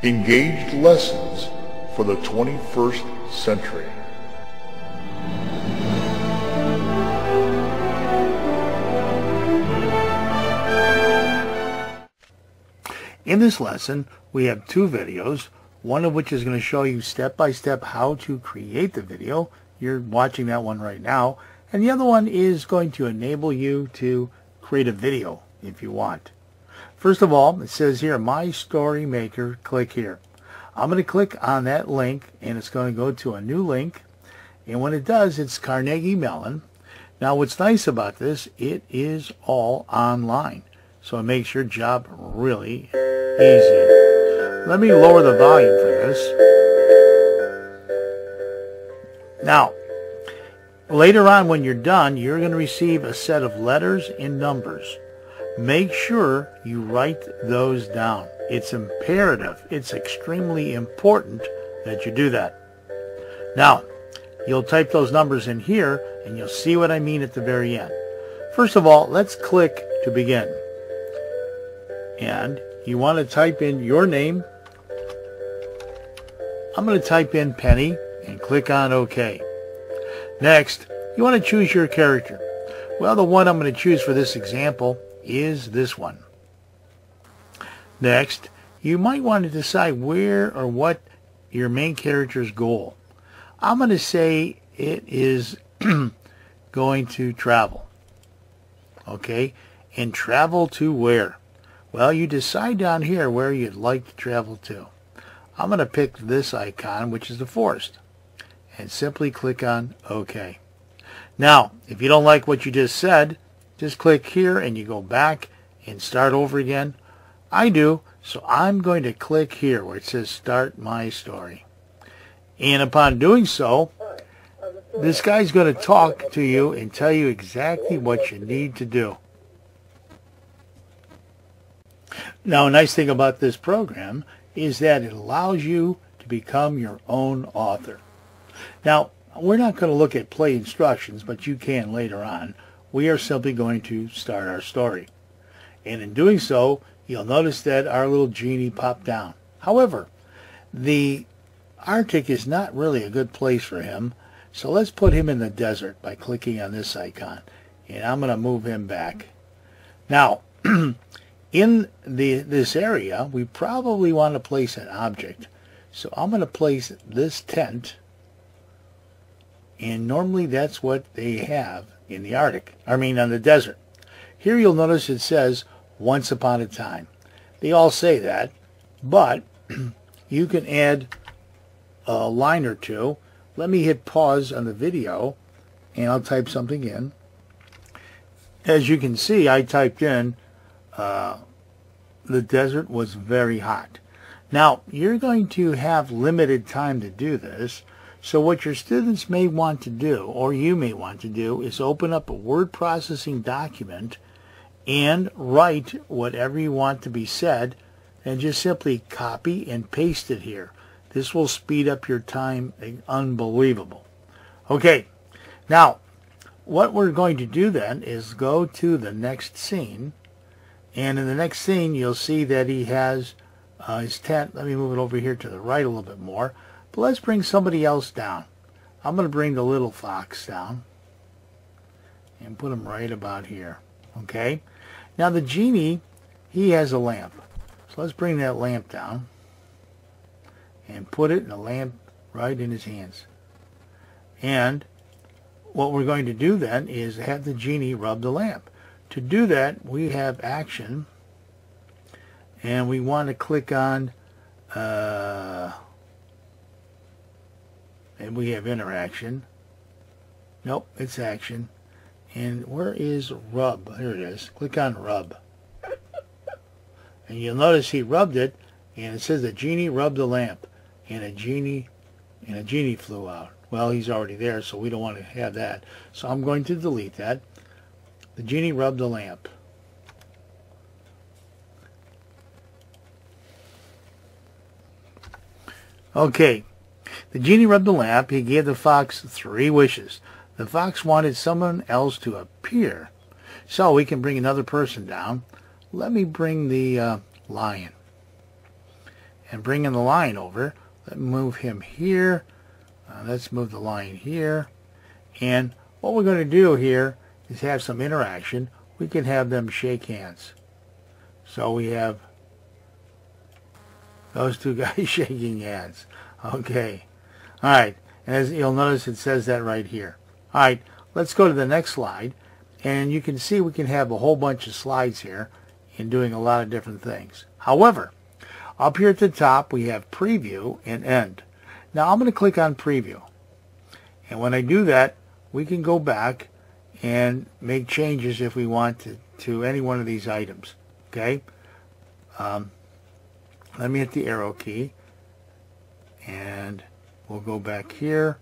Engaged lessons for the 21st century. In this lesson, we have two videos, one of which is going to show you step-by-step how to create the video. You're watching that one right now. And the other one is going to enable you to create a video if you want. First of all, it says here, My Story Maker, click here. I'm going to click on that link, and it's going to go to a new link. And when it does, it's Carnegie Mellon. Now, what's nice about this, it is all online. So it makes your job really easy. Let me lower the volume for this. Now, later on when you're done, you're going to receive a set of letters and numbers. Make sure you write those down. It's imperative. It's extremely important that you do that. Now, you'll type those numbers in here, and you'll see what I mean at the very end. First of all, let's click to begin. And you want to type in your name. I'm going to type in Penny and click on OK. Next, you want to choose your character. Well, the one I'm going to choose for this example is this one. Next, you might want to decide where or what your main character's goal. I'm going to say it is going to travel. Okay, and travel to where? Well, you decide down here where you'd like to travel to. I'm going to pick this icon, which is the forest, and simply click on OK. Now, if you don't like what you just said, just click here and you go back and start over again. I do, so I'm going to click here where it says Start My Story. And upon doing so, this guy's going to talk to you and tell you exactly what you need to do. Now, a nice thing about this program is that it allows you to become your own author. Now, we're not going to look at play instructions, but you can later on. We are simply going to start our story. And in doing so, you'll notice that our little genie popped down. However, the Arctic is not really a good place for him, so let's put him in the desert by clicking on this icon. And I'm going to move him back. Now, in this area, we probably want to place an object. So I'm going to place this tent, and normally that's what they have in the Arctic. On the desert. Here you'll notice it says Once Upon a Time. They all say that, but you can add a line or two. Let me hit pause on the video, and I'll type something in. As you can see, I typed in the desert was very hot. Now, you're going to have limited time to do this, so what your students may want to do, or you may want to do, is open up a word processing document and write whatever you want to be said, and just simply copy and paste it here. This will speed up your time unbelievable. Okay, now, what we're going to do then is go to the next scene. And in the next scene, you'll see that he has his tent. Let me move it over here to the right a little bit more. But let's bring somebody else down. I'm going to bring the little fox down and put him right about here. Okay? Now the genie, he has a lamp. So let's bring that lamp down and put it in the lamp right in his hands. And what we're going to do then is have the genie rub the lamp. To do that, we have action, and we want to click on, and we have interaction. Nope, it's action. And where is rub? There it is. Click on rub. And you'll notice he rubbed it, and it says the genie rubbed the lamp, and a genie flew out. Well, he's already there, so we don't want to have that. So I'm going to delete that. The genie rubbed the lamp. Okay, the genie rubbed the lamp. He gave the fox 3 wishes. The fox wanted someone else to appear. So we can bring another person down. Let me bring the lion. and bring in the line over. Let's move him here. Let's move the line here. And what we're going to do here is have some interaction. We can have them shake hands. So we have those two guys shaking hands. Okay. All right. And as you'll notice, it says that right here. All right. Let's go to the next slide. And you can see we can have a whole bunch of slides here in doing a lot of different things. However, up here at the top, we have preview and end. Now I'm going to click on preview. And when I do that, we can go back and make changes if we want to any one of these items. Okay? Let me hit the arrow key. And we'll go back here.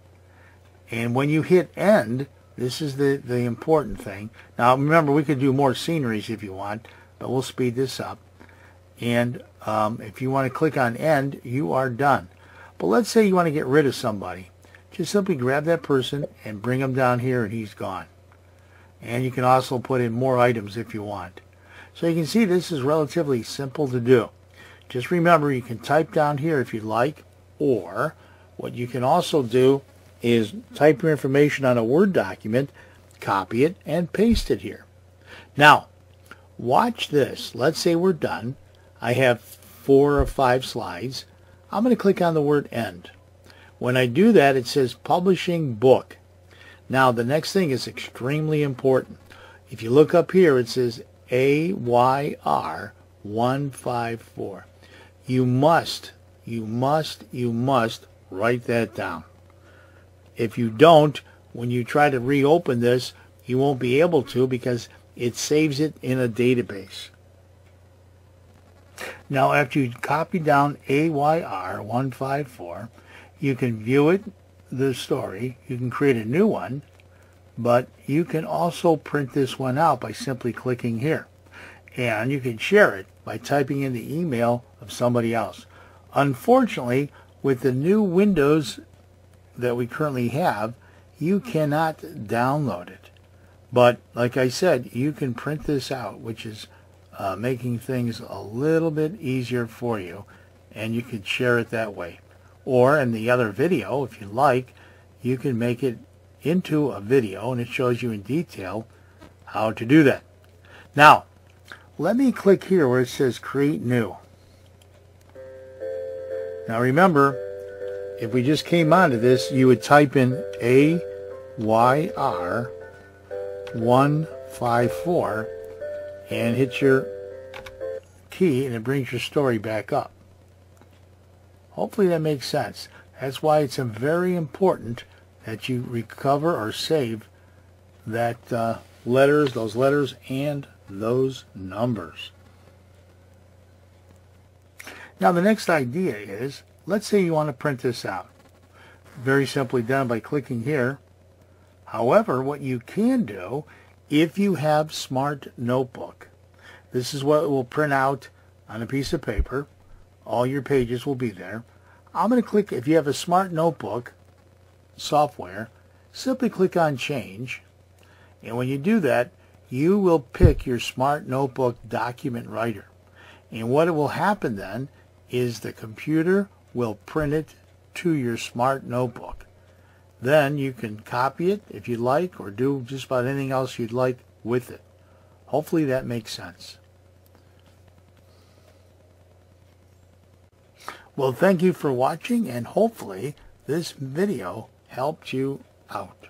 And when you hit end, this is the important thing. Now remember, we could do more sceneries if you want, but we'll speed this up. And if you want to click on end, you are done. But let's say you want to get rid of somebody. Just simply grab that person and bring him down here and he's gone. And you can also put in more items if you want. So you can see this is relatively simple to do. Just remember, you can type down here if you like, or what you can also do is type your information on a Word document, copy it, and paste it here. Now, watch this. Let's say we're done. I have 4 or 5 slides. I'm going to click on the word end. When I do that, it says publishing book. Now, the next thing is extremely important. If you look up here, it says AYR 154. You must write that down. If you don't, when you try to reopen this, you won't be able to because it saves it in a database. Now, after you copy down AYR 154, you can view it, the story. You can create a new one, but you can also print this one out by simply clicking here. And you can share it by typing in the email of somebody else. Unfortunately, with the new Windows that we currently have, you cannot download it. But like I said, you can print this out, which is making things a little bit easier for you, and you can share it that way. Or in the other video, if you like, you can make it into a video and it shows you in detail how to do that. Now, let me click here where it says create new. Now remember, if we just came onto this, you would type in AYR 154 and hit your key and it brings your story back up. Hopefully that makes sense. That's why it's very important that you recover or save that those letters and those numbers. Now the next idea is, let's say you want to print this out. Very simply done by clicking here. However, what you can do, if you have Smart Notebook, this is what it will print out on a piece of paper. All your pages will be there. I'm going to click, if you have a Smart Notebook software, simply click on Change. And when you do that, you will pick your Smart Notebook document writer. And what will happen then is the computer will print it to your Smart Notebook. Then you can copy it if you like, or do just about anything else you'd like with it. Hopefully that makes sense. Well, thank you for watching, and hopefully this video helped you out.